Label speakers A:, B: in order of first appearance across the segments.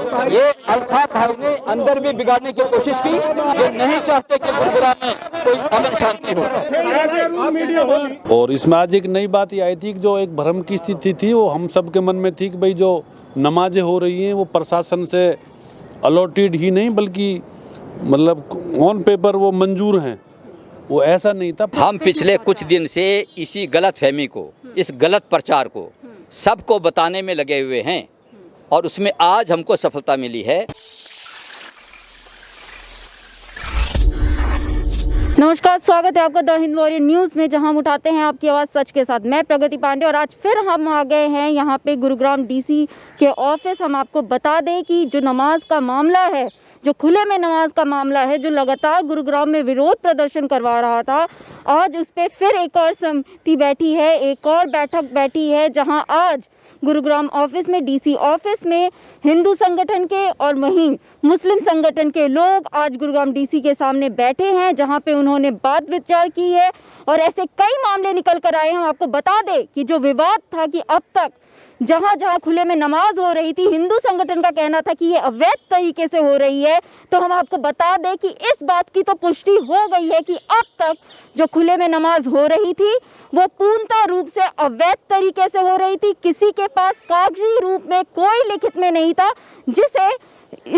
A: ये अल्ताफ भाई ने अंदर भी बिगाड़ने की कोशिश की। ये नहीं चाहते कि गुरुग्राम में कोई अमन शांति हो।
B: और इसमें आज एक नई बात ये आई थी कि जो एक भ्रम की स्थिति थी वो हम सब के मन में थी कि भाई जो नमाजें हो रही हैं वो प्रशासन से अलॉटेड ही नहीं बल्कि मतलब ऑन पेपर वो मंजूर हैं, वो ऐसा नहीं था।
A: हम पिछले कुछ दिन से इसी गलत फहमी को, इस गलत प्रचार को सबको बताने में लगे हुए हैं और उसमें आज हमको सफलता मिली है।
C: नमस्कार, स्वागत है आपका द हिंद वॉरियर न्यूज़ में, जहां हम उठाते हैं आपकी आवाज़ सच के साथ। मैं प्रगति पांडे और आज फिर हम आ गए हैं यहाँ पे गुरुग्राम डीसी के ऑफिस। हम आपको बता दें कि जो नमाज का मामला है, जो खुले में नमाज का मामला है, जो लगातार गुरुग्राम में विरोध प्रदर्शन करवा रहा था, आज उस पर फिर एक और समिति बैठी है, एक और बैठक बैठी है, जहां आज गुरुग्राम ऑफिस में, डीसी ऑफिस में हिंदू संगठन के और वहीं मुस्लिम संगठन के लोग आज गुरुग्राम डीसी के सामने बैठे हैं, जहां पे उन्होंने बात विचार की है और ऐसे कई मामले निकल कर आए हैं। हम आपको बता दें कि जो विवाद था कि अब तक जहां जहां खुले में नमाज हो रही थी, हिंदू संगठन का कहना था कि ये अवैध तरीके से हो रही है, तो हम आपको बता दें कि इस बात की तो पुष्टि हो गई है कि अब तक जो खुले में नमाज हो रही थी वो पूर्णतः रूप से अवैध तरीके से हो रही थी। किसी के पास कागजी रूप में, कोई लिखित में नहीं था, जिसे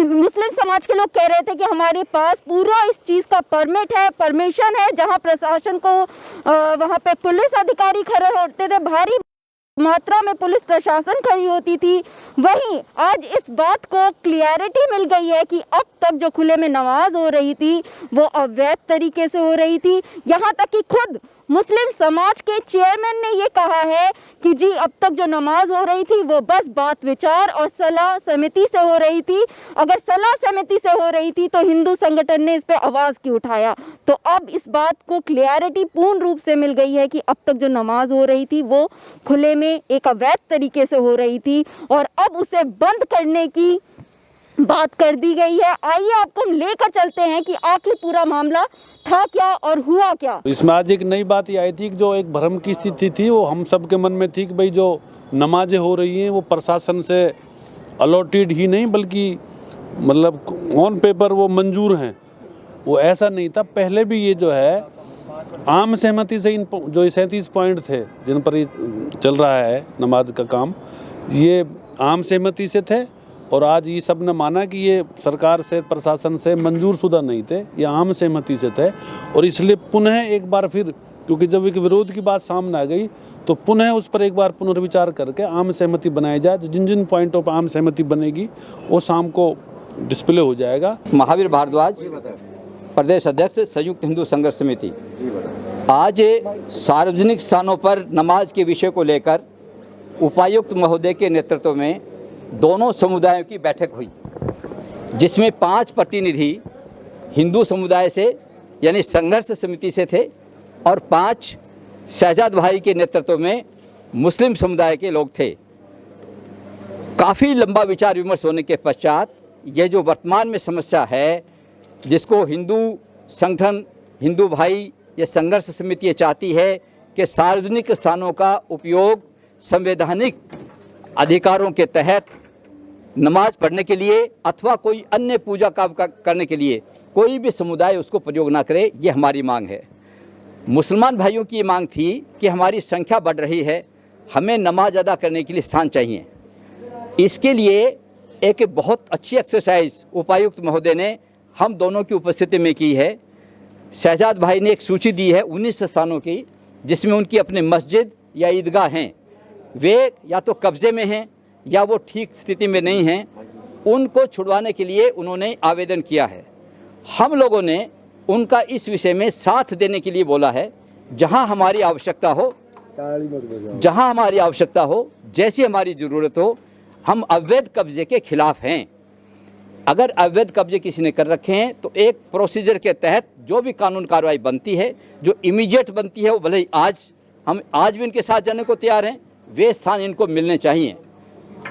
C: मुस्लिम समाज के लोग कह रहे थे कि हमारे पास पूरा इस चीज़ का परमिट है, परमिशन है। जहां प्रशासन को वहां पे पुलिस अधिकारी खड़े होते थे, भारी मात्रा में पुलिस प्रशासन खड़ी होती थी, वहीं आज इस बात को क्लियरिटी मिल गई है कि अब तक जो खुले में नमाज हो रही थी वो अवैध तरीके से हो रही थी। यहाँ तक कि खुद मुस्लिम समाज के चेयरमैन ने ये कहा है कि जी अब तक जो नमाज हो रही थी वो बस बात विचार और सलाह समिति से हो रही थी। अगर सलाह समिति से हो रही थी तो हिंदू संगठन ने इस पर आवाज़ क्यों उठाया? तो अब इस बात को क्लियरिटी पूर्ण रूप से मिल गई है कि अब तक जो नमाज हो रही थी वो खुले में एक अवैध तरीके से हो रही थी और अब उसे बंद करने की बात कर दी गई है। आइए आपको हम लेकर चलते हैं कि आखिर पूरा मामला था क्या और हुआ क्या।
B: इसमें आज एक नई बात ये आई थी कि जो एक भ्रम की स्थिति थी वो हम सब के मन में थी कि भाई जो नमाजें हो रही हैं वो प्रशासन से अलॉटेड ही नहीं बल्कि मतलब ऑन पेपर वो मंजूर हैं, वो ऐसा नहीं था। पहले भी ये जो है आम सहमति से इन जो 37 पॉइंट थे जिन पर ये चल रहा है नमाज का काम, ये आम सहमति से थे और आज ये सब ने माना कि ये सरकार से, प्रशासन से मंजूर शुदा नहीं थे, ये आम सहमति से थे। और इसलिए पुनः एक बार फिर, क्योंकि जब एक विरोध की बात सामने आ गई तो पुनः उस पर एक बार पुनर्विचार करके आम सहमति बनाई जाए। जिन जिन पॉइंटों पर आम सहमति बनेगी वो शाम को डिस्प्ले हो जाएगा।
A: महावीर भारद्वाज, प्रदेश अध्यक्ष, संयुक्त हिंदू संघर्ष समिति। आज सार्वजनिक स्थानों पर नमाज के विषय को लेकर उपायुक्त महोदय के नेतृत्व में दोनों समुदायों की बैठक हुई, जिसमें 5 प्रतिनिधि हिंदू समुदाय से यानी संघर्ष समिति से थे और 5 शहजाद भाई के नेतृत्व में मुस्लिम समुदाय के लोग थे। काफ़ी लंबा विचार विमर्श होने के पश्चात ये जो वर्तमान में समस्या है, जिसको हिंदू संगठन, हिंदू भाई, ये संघर्ष समिति ये चाहती है कि सार्वजनिक स्थानों का उपयोग संवैधानिक अधिकारों के तहत नमाज पढ़ने के लिए अथवा कोई अन्य पूजा काम करने के लिए कोई भी समुदाय उसको प्रयोग ना करे, ये हमारी मांग है। मुसलमान भाइयों की ये मांग थी कि हमारी संख्या बढ़ रही है, हमें नमाज अदा करने के लिए स्थान चाहिए। इसके लिए एक बहुत अच्छी एक्सरसाइज उपायुक्त महोदय ने हम दोनों की उपस्थिति में की है। शहजाद भाई ने एक सूची दी है 19 स्थानों की, जिसमें उनकी अपनी मस्जिद या ईदगाह हैं, वे या तो कब्जे में हैं या वो ठीक स्थिति में नहीं हैं, उनको छुड़वाने के लिए उन्होंने आवेदन किया है। हम लोगों ने उनका इस विषय में साथ देने के लिए बोला है। जहां हमारी आवश्यकता हो, जैसी हमारी ज़रूरत हो, हम अवैध कब्जे के खिलाफ हैं। अगर अवैध कब्जे किसी ने कर रखे हैं तो एक प्रोसीजर के तहत जो भी कानून कार्रवाई बनती है, जो इमीडिएट बनती है, वो भले ही हम आज भी इनके साथ जाने को तैयार हैं, वे स्थान इनको मिलने चाहिए।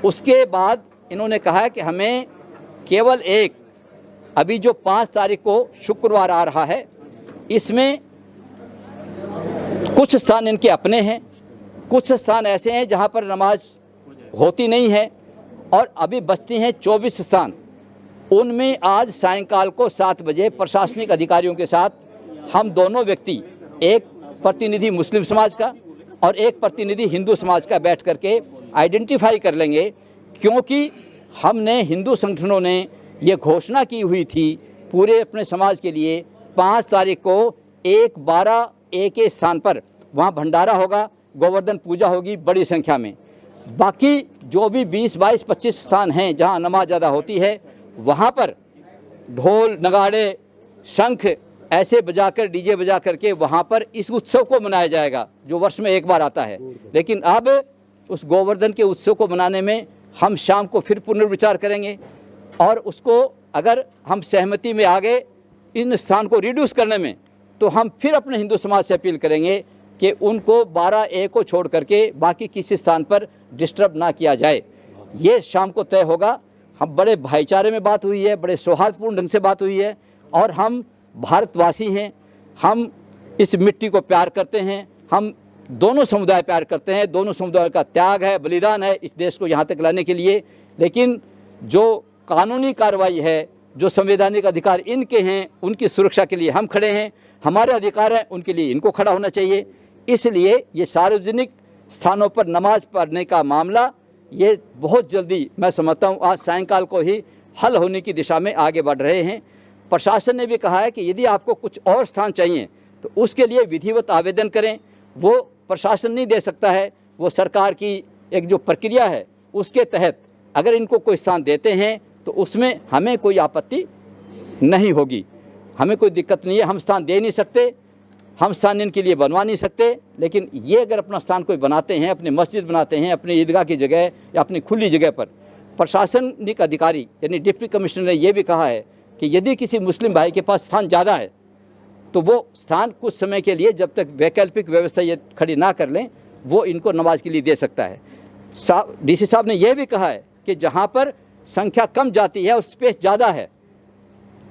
A: उसके बाद इन्होंने कहा है कि हमें केवल एक, अभी जो 5 तारीख को शुक्रवार आ रहा है, इसमें कुछ स्थान इनके अपने हैं, कुछ स्थान ऐसे हैं जहां पर नमाज होती नहीं है, और अभी बचते हैं 24 स्थान। उनमें आज सायंकाल को 7 बजे प्रशासनिक अधिकारियों के साथ हम दोनों व्यक्ति, एक प्रतिनिधि मुस्लिम समाज का और एक प्रतिनिधि हिंदू समाज का, बैठ करके आइडेंटिफाई कर लेंगे, क्योंकि हमने हिंदू संगठनों ने ये घोषणा की हुई थी पूरे अपने समाज के लिए 5 तारीख को 1-12 के स्थान पर वहाँ भंडारा होगा, गोवर्धन पूजा होगी बड़ी संख्या में। बाकी जो भी 20, 22, 25 स्थान हैं जहाँ नमाज अदा होती है, वहाँ पर ढोल नगाड़े शंख ऐसे बजाकर, डीजे बजा करके वहाँ पर इस उत्सव को मनाया जाएगा जो वर्ष में एक बार आता है। लेकिन अब उस गोवर्धन के उत्सव को मनाने में हम शाम को फिर पुनर्विचार करेंगे और उसको अगर हम सहमति में आ गए इन स्थान को रिड्यूस करने में, तो हम फिर अपने हिंदू समाज से अपील करेंगे कि उनको 12 को छोड़ करके बाकी किसी स्थान पर डिस्टर्ब ना किया जाए। ये शाम को तय होगा। हम बड़े भाईचारे में बात हुई है, बड़े सौहार्दपूर्ण ढंग से बात हुई है और हम भारतवासी हैं, हम इस मिट्टी को प्यार करते हैं, हम दोनों समुदाय प्यार करते हैं, दोनों समुदाय का त्याग है, बलिदान है इस देश को यहाँ तक लाने के लिए। लेकिन जो कानूनी कार्रवाई है, जो संवैधानिक अधिकार इनके हैं, उनकी सुरक्षा के लिए हम खड़े हैं, हमारे अधिकार हैं उनके लिए इनको खड़ा होना चाहिए। इसलिए ये सार्वजनिक स्थानों पर नमाज पढ़ने का मामला ये बहुत जल्दी, मैं समझता हूँ आज सायंकाल को ही हल होने की दिशा में आगे बढ़ रहे हैं। प्रशासन ने भी कहा है कि यदि आपको कुछ और स्थान चाहिए तो उसके लिए विधिवत आवेदन करें। वो प्रशासन नहीं दे सकता है, वो सरकार की एक जो प्रक्रिया है उसके तहत अगर इनको कोई स्थान देते हैं तो उसमें हमें कोई आपत्ति नहीं होगी, हमें कोई दिक्कत नहीं है। हम स्थान दे नहीं सकते, हम स्थान इनके लिए बनवा नहीं सकते, लेकिन ये अगर अपना स्थान कोई बनाते हैं, अपनी मस्जिद बनाते हैं, अपनी ईदगाह की जगह या अपनी खुली जगह पर, प्रशासनिक अधिकारी यानी डिप्टी कमिश्नर ने यह भी कहा है कि यदि किसी मुस्लिम भाई के पास स्थान ज़्यादा है तो वो स्थान कुछ समय के लिए, जब तक वैकल्पिक व्यवस्था ये खड़ी ना कर लें, वो इनको नमाज के लिए दे सकता है। डीसी साहब ने यह भी कहा है कि जहाँ पर संख्या कम जाती है और स्पेस ज़्यादा है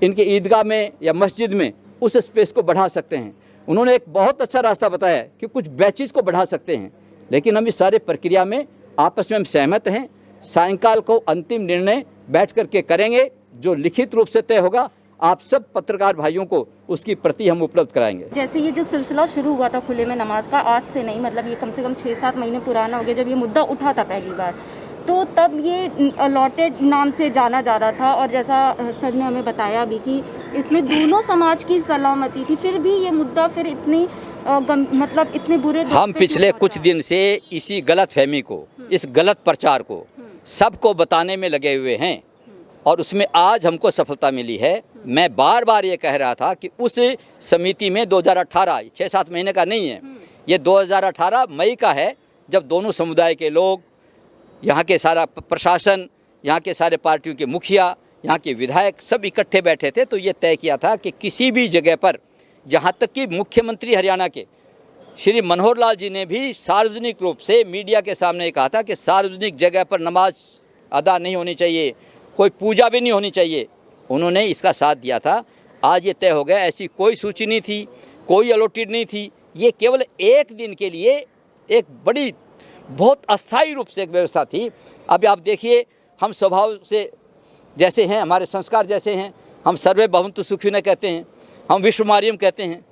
A: इनके ईदगाह में या मस्जिद में, उस स्पेस को बढ़ा सकते हैं। उन्होंने एक बहुत अच्छा रास्ता बताया है कि कुछ बैचेस को बढ़ा सकते हैं, लेकिन हम इस सारे प्रक्रिया में आपस में हम सहमत हैं। सायंकाल को अंतिम निर्णय बैठ करके करेंगे, जो लिखित रूप से तय होगा आप सब पत्रकार भाइयों को उसकी प्रति हम उपलब्ध कराएंगे।
C: जैसे ये जो सिलसिला शुरू हुआ था खुले में नमाज का, आज से नहीं, मतलब ये कम से कम 6-7 महीने पुराना हो गया। जब ये मुद्दा उठा था पहली बार, तो तब ये अलॉटेड नाम से जाना जा रहा था और जैसा सर ने हमें बताया भी कि इसमें दोनों समाज की सलामती थी, फिर भी ये मुद्दा फिर इतनी मतलब इतने बुरे
A: हम पिछले कुछ दिन से इसी गलत फहमी को, इस गलत प्रचार को सबको बताने में लगे हुए हैं और उसमें आज हमको सफलता मिली है। मैं बार बार ये कह रहा था कि उस समिति में 2018, 6-7 महीने का नहीं है, ये 2018 मई का है, जब दोनों समुदाय के लोग, यहाँ के सारा प्रशासन, यहाँ के सारे पार्टियों के मुखिया, यहाँ के विधायक सब इकट्ठे बैठे थे। तो ये तय किया था कि किसी भी जगह पर, यहाँ तक कि मुख्यमंत्री हरियाणा के श्री मनोहर लाल जी ने भी सार्वजनिक रूप से मीडिया के सामने कहा था कि सार्वजनिक जगह पर नमाज अदा नहीं होनी चाहिए, कोई पूजा भी नहीं होनी चाहिए। उन्होंने इसका साथ दिया था। आज ये तय हो गया। ऐसी कोई सूची नहीं थी, कोई अलॉटेड नहीं थी, ये केवल एक दिन के लिए एक बड़ी बहुत अस्थायी रूप से एक व्यवस्था थी। अब आप देखिए, हम स्वभाव से जैसे हैं, हमारे संस्कार जैसे हैं, हम सर्वे भवन्तु सुखिनः कहते हैं, हम विश्वमार्यम कहते हैं।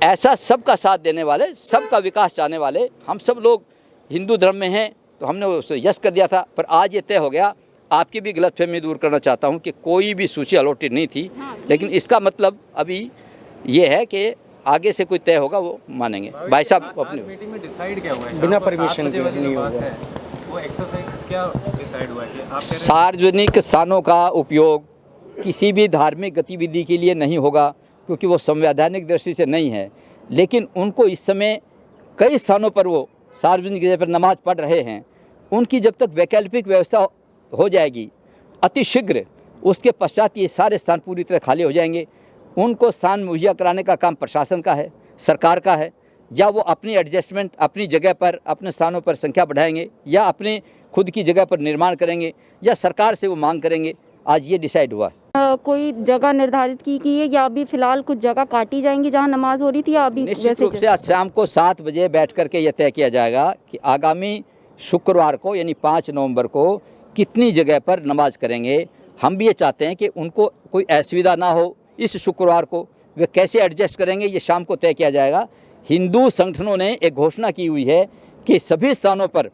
A: ऐसा सबका साथ देने वाले, सबका विकास चाहने वाले हम सब लोग हिंदू धर्म में हैं, तो हमने उसे यस कर दिया था। पर आज ये तय हो गया। आपकी भी गलतफहमी दूर करना चाहता हूं कि कोई भी सूची अलॉटेड नहीं थी, लेकिन इसका मतलब अभी ये है कि आगे से कोई तय होगा वो मानेंगे। भाई साहब, अपनी
D: मीटिंग में डिसाइड क्या हुआ है?
E: बिना परमिशन के नहीं हुआ
D: है वो एक्सरसाइज क्या डिसाइड हुआ है कि आप
A: सार्वजनिक स्थानों का उपयोग किसी भी धार्मिक गतिविधि के लिए नहीं होगा, क्योंकि वो संवैधानिक दृष्टि से नहीं है। लेकिन उनको इस समय कई स्थानों पर वो सार्वजनिक जगह पर नमाज पढ़ रहे हैं, उनकी जब तक वैकल्पिक व्यवस्था हो जाएगी अति शीघ्र, उसके पश्चात ये सारे स्थान पूरी तरह खाली हो जाएंगे। उनको स्थान मुहैया कराने का काम प्रशासन का है, सरकार का है, या वो अपनी एडजस्टमेंट अपनी जगह पर अपने स्थानों पर संख्या बढ़ाएंगे, या अपने खुद की जगह पर निर्माण करेंगे, या सरकार से वो मांग करेंगे। आज ये डिसाइड हुआ है।
C: कोई जगह निर्धारित की है या अभी फिलहाल कुछ जगह काटी जाएंगी जहां नमाज हो रही थी, या अभी
A: निश्चित रूप से आज शाम को 7 बजे बैठ करके यह तय किया जाएगा कि आगामी शुक्रवार को यानी 5 नवंबर को कितनी जगह पर नमाज करेंगे। हम भी ये चाहते हैं कि उनको कोई असुविधा ना हो। इस शुक्रवार को वे कैसे एडजस्ट करेंगे ये शाम को तय किया जाएगा। हिंदू संगठनों ने एक घोषणा की हुई है कि सभी स्थानों पर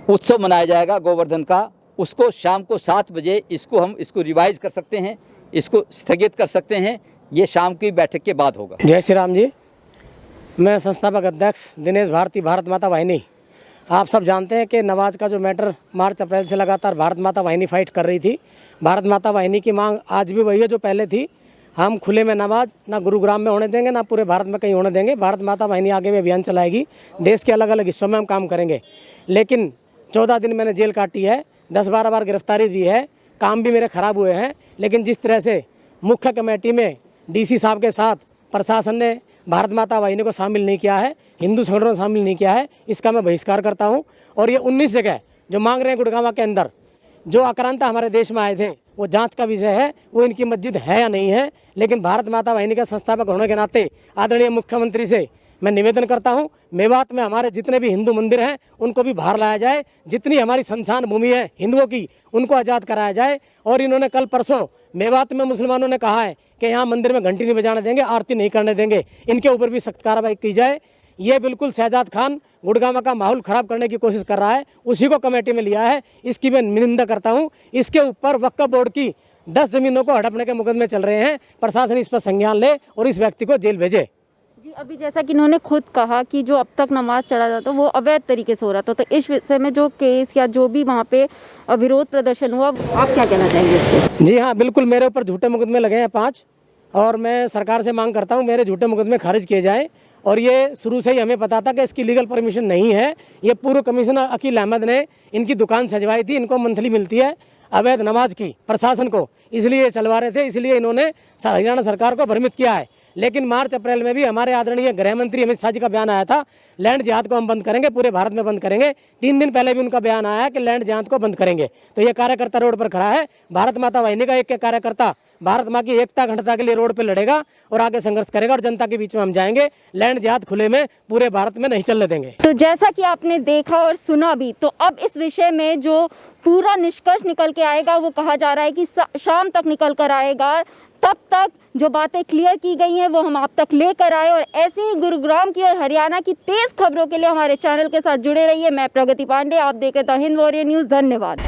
A: उत्सव मनाया जाएगा गोवर्धन का। उसको शाम को 7 बजे इसको रिवाइज कर सकते हैं, इसको स्थगित कर सकते हैं। ये शाम की बैठक के बाद होगा।
E: जय श्री राम जी। मैं संस्थापक अध्यक्ष दिनेश भारती, भारत माता वाहिनी। आप सब जानते हैं कि नमाज का जो मैटर मार्च अप्रैल से लगातार भारत माता वाहिनी फाइट कर रही थी। भारत माता वाहिनी की मांग आज भी वही है जो पहले थी। हम खुले में नमाज ना गुरुग्राम में होने देंगे, ना पूरे भारत में कहीं होने देंगे। भारत माता वाहिनी आगे में अभियान चलाएगी। देश के अलग अलग हिस्सों में हम काम करेंगे। लेकिन 14 दिन मैंने जेल काटी है, 10-12 बार गिरफ्तारी दी है, काम भी मेरे ख़राब हुए हैं। लेकिन जिस तरह से मुख्य कमेटी में डीसी साहब के साथ प्रशासन ने भारत माता वाहिनी को शामिल नहीं किया है, हिंदू संगठनों को शामिल नहीं किया है, इसका मैं बहिष्कार करता हूं। और ये 19 जगह जो मांग रहे हैं गुड़गांव के अंदर जो आक्रांता हमारे देश में आए थे, वो जांच का विषय है, वो इनकी मस्जिद है या नहीं है। लेकिन भारत माता वाहिनी का संस्थापक होने के नाते आदरणीय मुख्यमंत्री से मैं निवेदन करता हूं, मेवात में हमारे जितने भी हिंदू मंदिर हैं उनको भी बाहर लाया जाए। जितनी हमारी शमशान भूमि है हिंदुओं की, उनको आज़ाद कराया जाए। और इन्होंने कल परसों मेवात में मुसलमानों ने कहा है कि यहाँ मंदिर में घंटी नहीं बजाने देंगे, आरती नहीं करने देंगे, इनके ऊपर भी सख्त कार्रवाई की जाए। ये बिल्कुल शहजाद खान गुड़गांव का माहौल ख़राब करने की कोशिश कर रहा है, उसी को कमेटी में लिया है, इसकी मैं निंदा करता हूँ। इसके ऊपर वक्फ बोर्ड की 10 ज़मीनों को हड़पने के मुकदमे चल रहे हैं। प्रशासन इस पर संज्ञान ले और इस व्यक्ति को जेल भेजे।
C: जी, अभी जैसा कि इन्होंने खुद कहा कि जो अब तक नमाज चढ़ा जाता वो अवैध तरीके से हो रहा था, तो इस विषय में जो केस या जो भी वहाँ पे विरोध प्रदर्शन हुआ, आप क्या कहना चाहेंगे इस पर?
E: जी हाँ, बिल्कुल मेरे ऊपर झूठे मुकदमे लगे हैं 5, और मैं सरकार से मांग करता हूँ मेरे झूठे मुकदमे खारिज किए जाएँ। और ये शुरू से ही हमें पता था कि इसकी लीगल परमिशन नहीं है। ये पूर्व कमिश्नर अकील अहमद ने इनकी दुकान सजवाई थी, इनको मंथली मिलती है अवैध नमाज की प्रशासन को, इसलिए ये चलवा रहे थे, इसलिए इन्होंने हरियाणा सरकार को भ्रमित किया है। लेकिन मार्च अप्रैल में भी हमारे आदरणीय गृह मंत्री अमित शाह जी का बयान आया था, लैंड जिहाद को हम बंद करेंगे, पूरे भारत में बंद करेंगे। 3 दिन पहले भी उनका बयान आया कि लैंड जिहाद को बंद करेंगे। तो ये कार्यकर्ता रोड पर खड़ा है। भारत माता वाहिनी का एक कार्यकर्ता भारत माँ की एकता अखंडता के लिए रोड पे लड़ेगा और आगे संघर्ष करेगा, और जनता के बीच में हम जाएंगे। लैंड जिहाद खुले में पूरे भारत में नहीं चलने देंगे।
C: तो जैसा कि आपने देखा और सुना भी, तो अब इस विषय में जो पूरा निष्कर्ष निकल के आएगा वो कहा जा रहा है कि शाम तक निकल कर आएगा। तब तक जो बातें क्लियर की गई हैं वो हम आप तक लेकर आए। और ऐसे ही गुरुग्राम की और हरियाणा की तेज खबरों के लिए हमारे चैनल के साथ जुड़े रहिए। मैं प्रगति पांडे, आप देख रहे द हिंद वॉरियर न्यूज़। धन्यवाद।